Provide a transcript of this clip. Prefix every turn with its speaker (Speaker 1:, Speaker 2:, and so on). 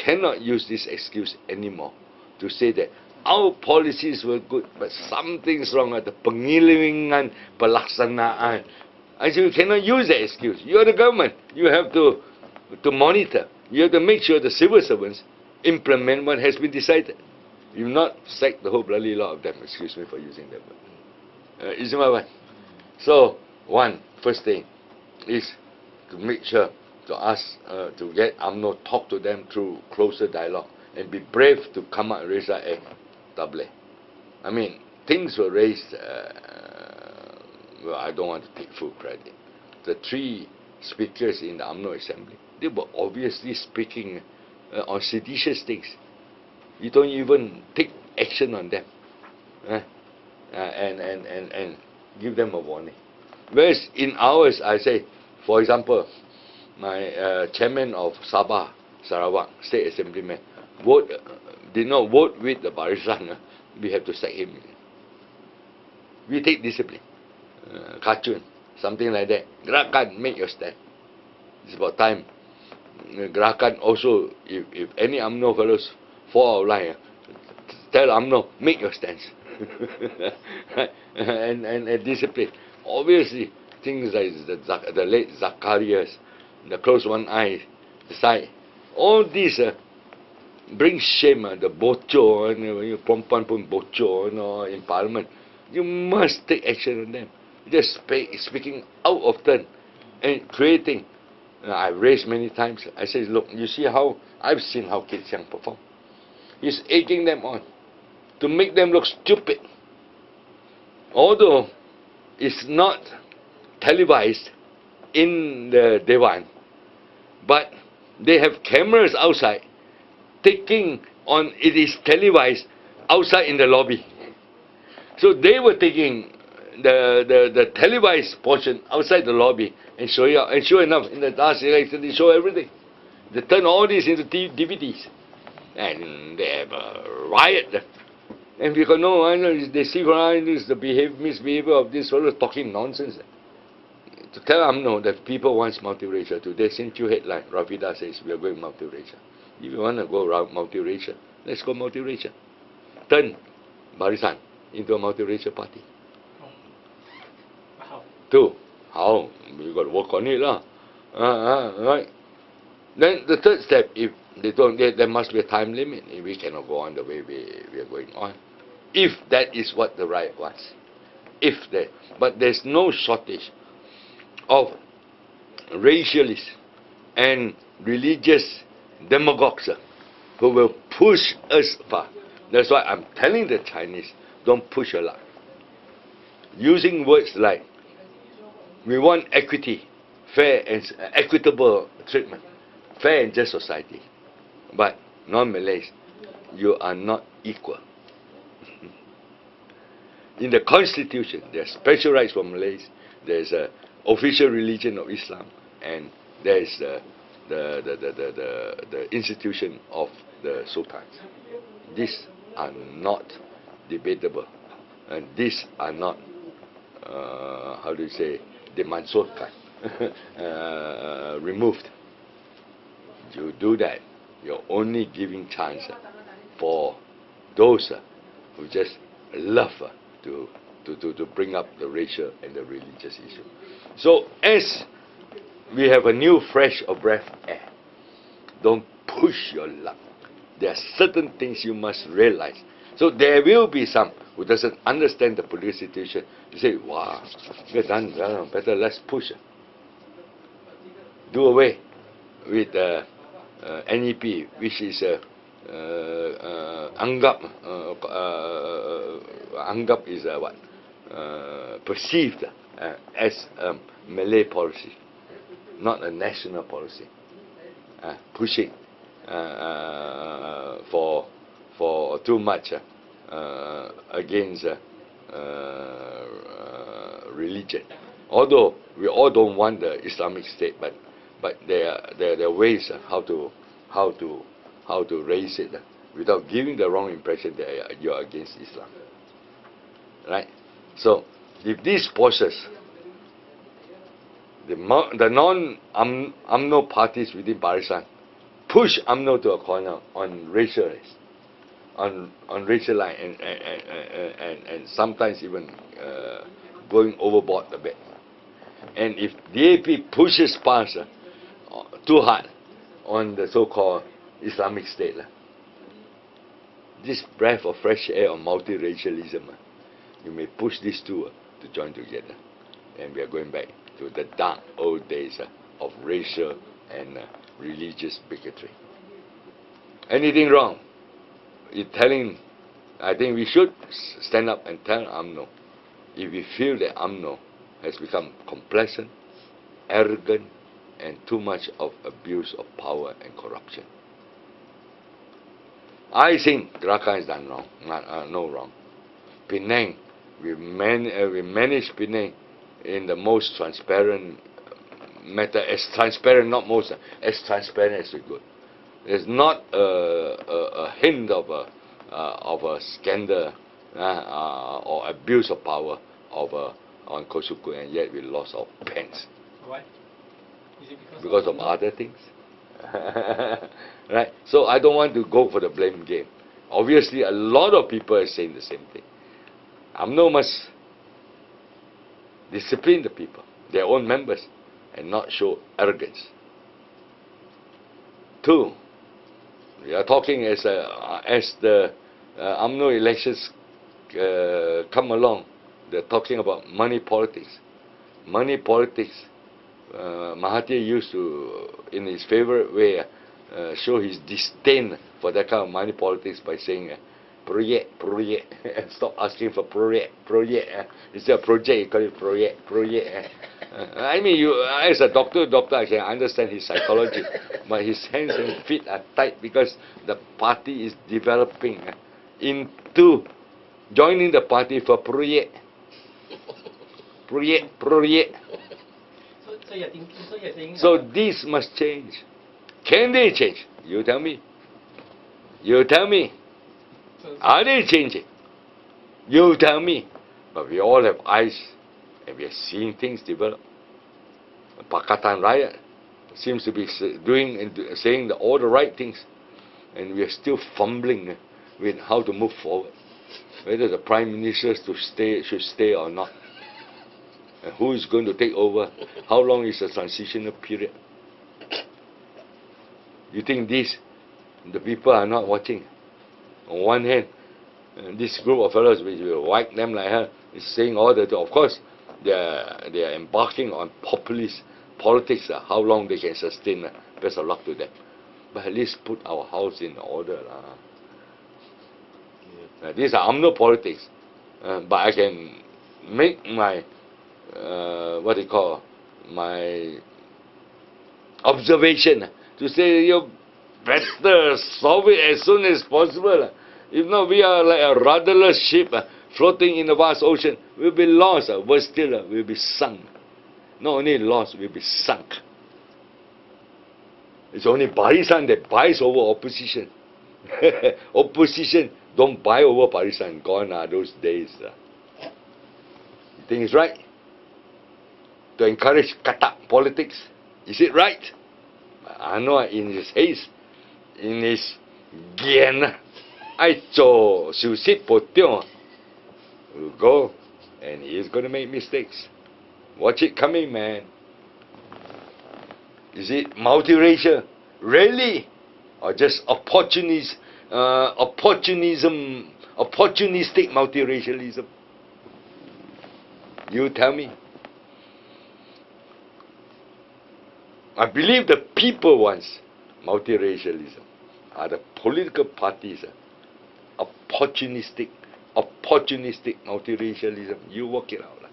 Speaker 1: cannot use this excuse anymore to say that our policies were good, but something's wrong at the pengililingan pelaksanaan. I say you cannot use that excuse. You are the government. You have to monitor. You have to make sure the civil servants implement what has been decided. You not sack the whole bloody lot of them. Excuse me for using that word. You see my point? So, first thing is to make sure to ask, to get UMNO, talk to them through closer dialogue, and be brave to come out and raise that table. I mean, things were raised, well, I don't want to take full credit. The 3 speakers in the UMNO assembly, they were obviously speaking on seditious things. You don't even take action on them, and give them a warning. Whereas in ours, I say, for example, my chairman of Sabah, Sarawak, State Assemblyman, did not vote with the Barisan. We have to sack him. We take discipline. Kacun, something like that. Gerakan, make your stand. It's about time. Gerakan also, if any UMNO fellows fall out of line, tell UMNO, make your stance. and discipline. Obviously, things like the late Zacharias, the close one eye, the side, all these bring shame. The bocor, perempuan pun bocor in Parliament. You must take action on them. Just speaking out of turn and creating. I've raised many times. I say, look, you see how I've seen how Kit Siang perform. He's egging them on to make them look stupid. Although it's not televised in the Dewan, but they have cameras outside taking on, it is televised outside in the lobby. So they were taking the televised portion outside the lobby and showing up. And sure enough, in the last election, they show everything. They turn all this into DVDs. And they have a riot. And because they see this the misbehavior of this fellow talking nonsense. To tell UMNO that people want multiracial. Today, Sinchu headline, Rafida says we are going multiracial. If you want to go around multiracial, let's go multiracial. Turn Barisan into a multiracial party.
Speaker 2: How?
Speaker 1: 2. How? We got to work on it, right? Then the third step, if they don't, there must be a time limit. We cannot go on the way we are going on. If that is what the right wants. But there's no shortage of racialists and religious demagogues who will push us far. That's why I'm telling the Chinese, don't push a lot. Using words like, we want equity, fair and equitable treatment, fair and just society. But non-Malays, you are not equal. In the Constitution, there are special rights for Malays. There's an official religion of Islam, and there's the institution of the sultans. These are not debatable, and these are not, how do you say, dimansurkan, removed. You do that, you're only giving chance for those who just love to bring up the racial and the religious issue. So as we have a new fresh of breath air, don't push your luck. There are certain things you must realize. So there will be some who doesn't understand the political situation. You say, wow, we're done well, better let's push. Do away with NEP, which is anggap is what? Perceived as a Malay policy, not a national policy. Pushing for too much against religion. Although we all don't want the Islamic State, but there are ways how to raise it without giving the wrong impression that you are against Islam. Right? So if these forces, the non-UMNO parties within Barisan, push UMNO to a corner on racial line and sometimes even going overboard a bit. And if DAP pushes past too hard on the so-called Islamic State, this breath of fresh air of multiracialism, you may push these two to join together. And we are going back to the dark old days of racial and religious bigotry. Anything wrong? I think we should stand up and tell UMNO if we feel that UMNO has become complacent, arrogant, and too much of abuse of power and corruption. I think Gerakan has done wrong, no wrong. Penang, we managed Penang in the most transparent matter, as transparent, not most, as transparent as we could. There's not a hint of a scandal or abuse of power on Kosuku, and yet we lost our pens.
Speaker 2: Why? Is it
Speaker 1: Because of other things? Right? So I don't want to go for the blame game. Obviously, a lot of people are saying the same thing. UMNO must discipline the people, their own members, and not show arrogance. 2, we are talking as the UMNO elections come along. They're talking about money politics. Money politics. Mahathir used to, in his favorite way, show his disdain for that kind of money politics by saying, project, and stop asking for project. Instead of project, you call it project. I mean, as a doctor, I can understand his psychology, but his hands and feet are tight because the party is developing into joining the party for project.
Speaker 2: So you're saying.
Speaker 1: So this must change. Can they change? You tell me. You tell me. Are they changing? You tell me. But we all have eyes, and we are seeing things develop. Pakatan Rakyat seems to be doing and saying all the right things, and we are still fumbling with how to move forward. Whether the Prime Minister should stay or not. And who is going to take over? How long is the transitional period? You think the people are not watching? On one hand, this group of fellows which will whack them like hell is saying all the, of course, they are embarking on populist politics. How long they can sustain? Best of luck to them. But at least put our house in order. These are UMNO politics. But I can make my my observation to say you better solve it as soon as possible. If not, we are like a rudderless ship floating in the vast ocean. We'll be lost. Worse still, we'll be sunk. Not only lost, we'll be sunk. It's only Barisan that buys over opposition. Opposition don't buy over Barisan. Gone are those days. You think it's right to encourage katak politics? Is it right? I know in his haste, in his gian, I will go, and he's going to make mistakes. Watch it coming, man. Is it multiracial? Really? Or just opportunistic multiracialism? You tell me. I believe the people wants multiracialism. Are the political parties opportunistic multiracialism? You work it out.